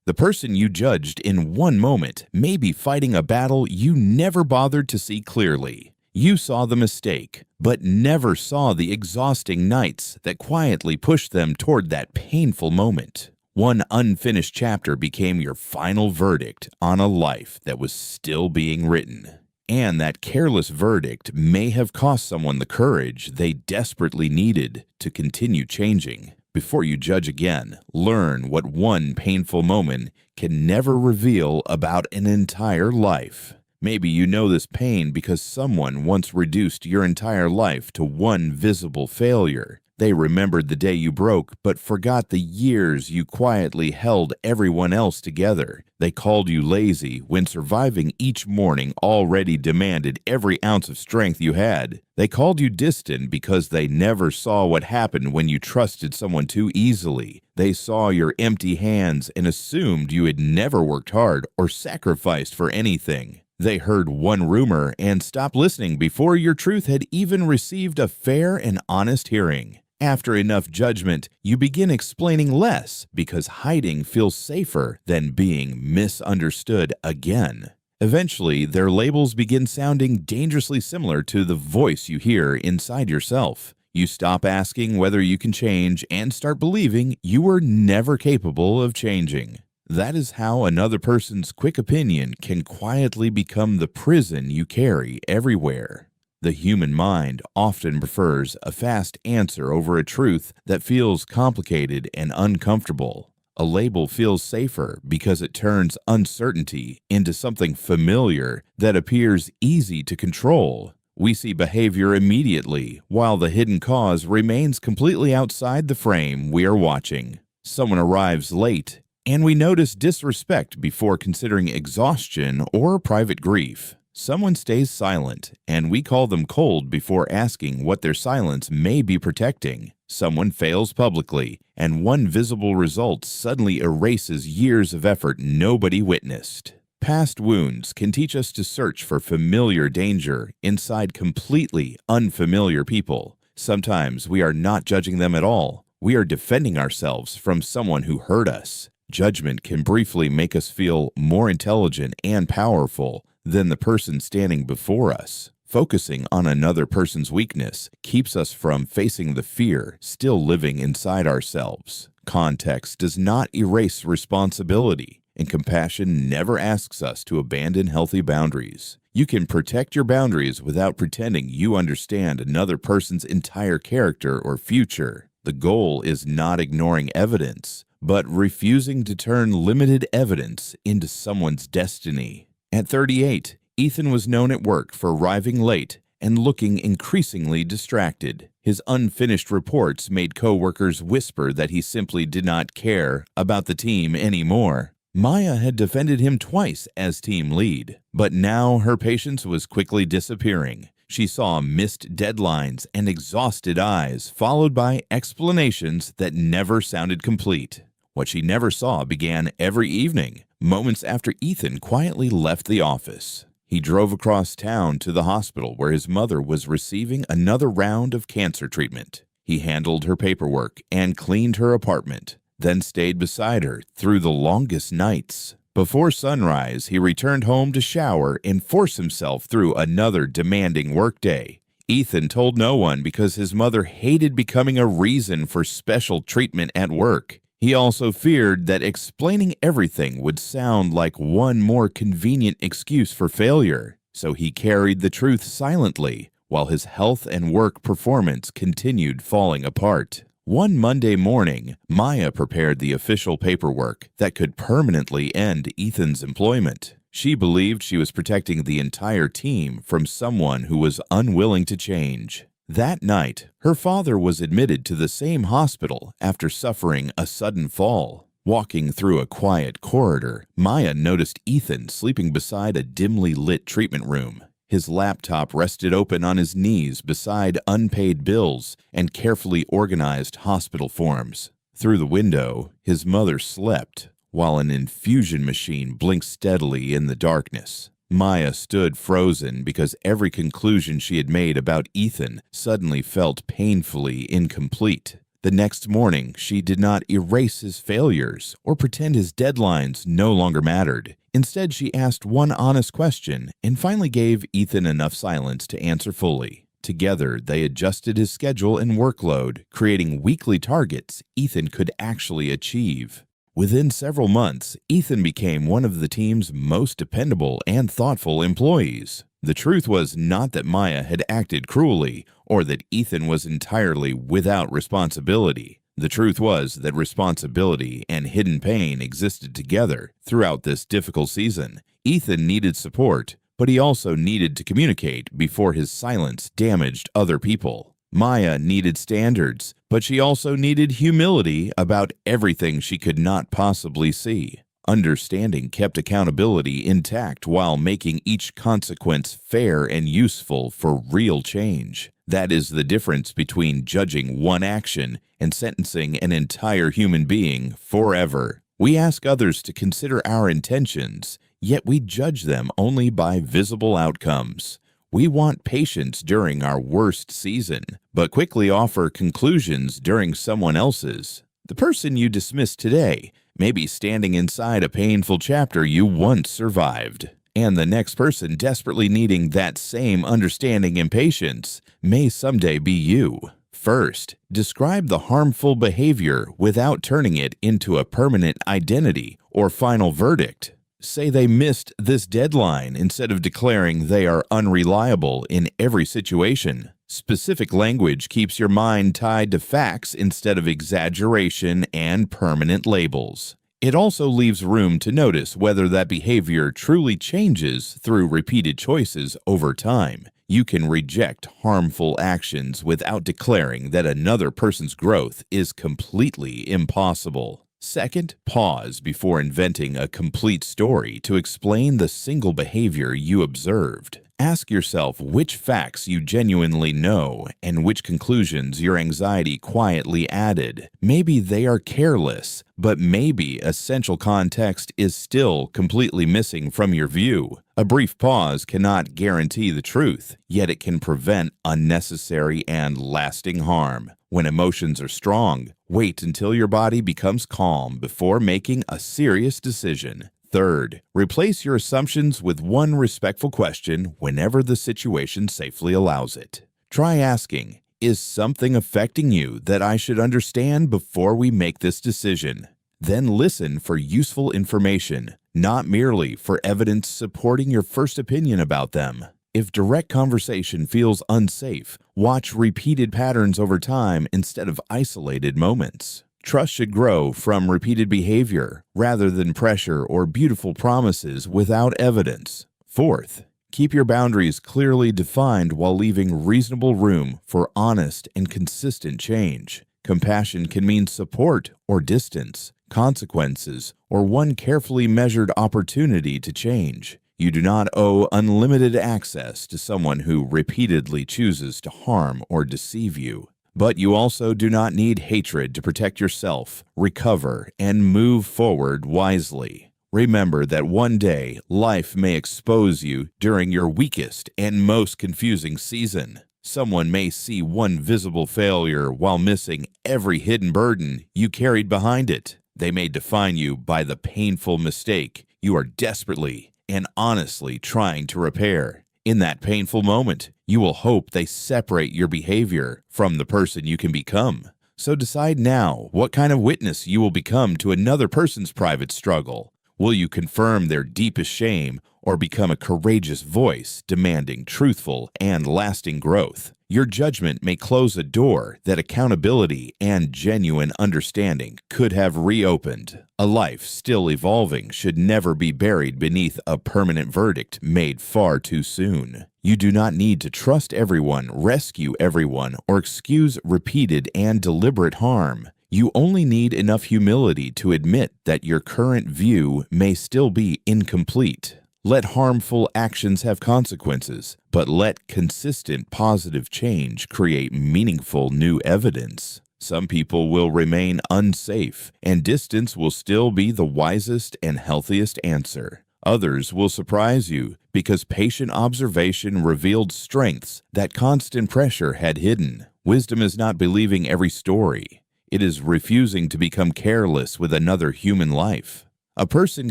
The person you judged in one moment may be fighting a battle you never bothered to see clearly. You saw the mistake, but never saw the exhausting nights that quietly pushed them toward that painful moment. One unfinished chapter became your final verdict on a life that was still being written. And that careless verdict may have cost someone the courage they desperately needed to continue changing. Before you judge again, learn what one painful moment can never reveal about an entire life. Maybe you know this pain because someone once reduced your entire life to one visible failure. They remembered the day you broke, but forgot the years you quietly held everyone else together. They called you lazy when surviving each morning already demanded every ounce of strength you had. They called you distant because they never saw what happened when you trusted someone too easily. They saw your empty hands and assumed you had never worked hard or sacrificed for anything. They heard one rumor and stopped listening before your truth had even received a fair and honest hearing. After enough judgment, you begin explaining less because hiding feels safer than being misunderstood again. Eventually, their labels begin sounding dangerously similar to the voice you hear inside yourself. You stop asking whether you can change and start believing you were never capable of changing. That is how another person's quick opinion can quietly become the prison you carry everywhere. The human mind often prefers a fast answer over a truth that feels complicated and uncomfortable. A label feels safer because it turns uncertainty into something familiar that appears easy to control. We see behavior immediately, while the hidden cause remains completely outside the frame we are watching. Someone arrives late, and we notice disrespect before considering exhaustion or private grief. Someone stays silent, and we call them cold before asking what their silence may be protecting. Someone fails publicly, and one visible result suddenly erases years of effort nobody witnessed. Past wounds can teach us to search for familiar danger inside completely unfamiliar people. Sometimes we are not judging them at all. We are defending ourselves from someone who hurt us. Judgment can briefly make us feel more intelligent and powerful than the person standing before us. Focusing on another person's weakness keeps us from facing the fear still living inside ourselves. Context does not erase responsibility, and compassion never asks us to abandon healthy boundaries. You can protect your boundaries without pretending you understand another person's entire character or future. The goal is not ignoring evidence, but refusing to turn limited evidence into someone's destiny. At 38, Ethan was known at work for arriving late and looking increasingly distracted. His unfinished reports made coworkers whisper that he simply did not care about the team anymore. Maya had defended him twice as team lead, but now her patience was quickly disappearing. She saw missed deadlines and exhausted eyes, followed by explanations that never sounded complete. What she never saw began every evening, moments after Ethan quietly left the office. He drove across town to the hospital where his mother was receiving another round of cancer treatment. He handled her paperwork and cleaned her apartment, then stayed beside her through the longest nights. Before sunrise, he returned home to shower and force himself through another demanding workday. Ethan told no one because his mother hated becoming a reason for special treatment at work. He also feared that explaining everything would sound like one more convenient excuse for failure, so he carried the truth silently while his health and work performance continued falling apart. One Monday morning, Maya prepared the official paperwork that could permanently end Ethan's employment. She believed she was protecting the entire team from someone who was unwilling to change. That night, her father was admitted to the same hospital after suffering a sudden fall. Walking through a quiet corridor, Maya noticed Ethan sleeping beside a dimly lit treatment room. His laptop rested open on his knees beside unpaid bills and carefully organized hospital forms. Through the window, his mother slept, while an infusion machine blinked steadily in the darkness. Maya stood frozen because every conclusion she had made about Ethan suddenly felt painfully incomplete. The next morning, she did not erase his failures or pretend his deadlines no longer mattered. Instead, she asked one honest question and finally gave Ethan enough silence to answer fully. Together, they adjusted his schedule and workload, creating weekly targets Ethan could actually achieve. Within several months, Ethan became one of the team's most dependable and thoughtful employees. The truth was not that Maya had acted cruelly or that Ethan was entirely without responsibility. The truth was that responsibility and hidden pain existed together throughout this difficult season. Ethan needed support, but he also needed to communicate before his silence damaged other people. Maya needed standards, but she also needed humility about everything she could not possibly see. Understanding kept accountability intact while making each consequence fair and useful for real change. That is the difference between judging one action and sentencing an entire human being forever. We ask others to consider our intentions, yet we judge them only by visible outcomes. We want patience during our worst season, but quickly offer conclusions during someone else's. The person you dismiss today may be standing inside a painful chapter you once survived, and the next person desperately needing that same understanding and patience may someday be you. First, describe the harmful behavior without turning it into a permanent identity or final verdict. Say they missed this deadline instead of declaring they are unreliable in every situation. Specific language keeps your mind tied to facts instead of exaggeration and permanent labels. It also leaves room to notice whether that behavior truly changes through repeated choices over time. You can reject harmful actions without declaring that another person's growth is completely impossible. Second, pause before inventing a complete story to explain the single behavior you observed. Ask yourself which facts you genuinely know and which conclusions your anxiety quietly added. Maybe they are careless, but maybe essential context is still completely missing from your view. A brief pause cannot guarantee the truth, yet it can prevent unnecessary and lasting harm. When emotions are strong, wait until your body becomes calm before making a serious decision. Third, replace your assumptions with one respectful question whenever the situation safely allows it. Try asking, "Is something affecting you that I should understand before we make this decision?" Then listen for useful information, not merely for evidence supporting your first opinion about them. If direct conversation feels unsafe, watch repeated patterns over time instead of isolated moments. Trust should grow from repeated behavior rather than pressure or beautiful promises without evidence. Fourth, keep your boundaries clearly defined while leaving reasonable room for honest and consistent change. Compassion can mean support or distance, consequences, or one carefully measured opportunity to change. You do not owe unlimited access to someone who repeatedly chooses to harm or deceive you. But you also do not need hatred to protect yourself, recover, and move forward wisely. Remember that one day life may expose you during your weakest and most confusing season. Someone may see one visible failure while missing every hidden burden you carried behind it. They may define you by the painful mistake you are desperately and honestly trying to repair. In that painful moment, you will hope they separate your behavior from the person you can become. So decide now what kind of witness you will become to another person's private struggle. Will you confirm their deepest shame or become a courageous voice demanding truthful and lasting growth? Your judgment may close a door that accountability and genuine understanding could have reopened. A life still evolving should never be buried beneath a permanent verdict made far too soon. You do not need to trust everyone, rescue everyone, or excuse repeated and deliberate harm. You only need enough humility to admit that your current view may still be incomplete. Let harmful actions have consequences, but let consistent positive change create meaningful new evidence. Some people will remain unsafe, and distance will still be the wisest and healthiest answer. Others will surprise you because patient observation revealed strengths that constant pressure had hidden. Wisdom is not believing every story. It is refusing to become careless with another human life. A person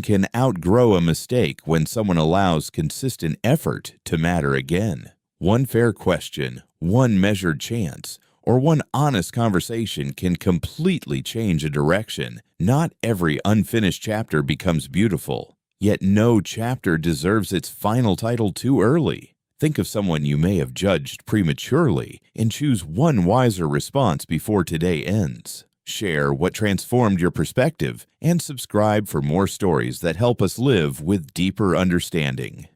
can outgrow a mistake when someone allows consistent effort to matter again. One fair question, one measured chance, or one honest conversation can completely change a direction. Not every unfinished chapter becomes beautiful, yet no chapter deserves its final title too early. Think of someone you may have judged prematurely and choose one wiser response before today ends. Share what transformed your perspective and subscribe for more stories that help us live with deeper understanding.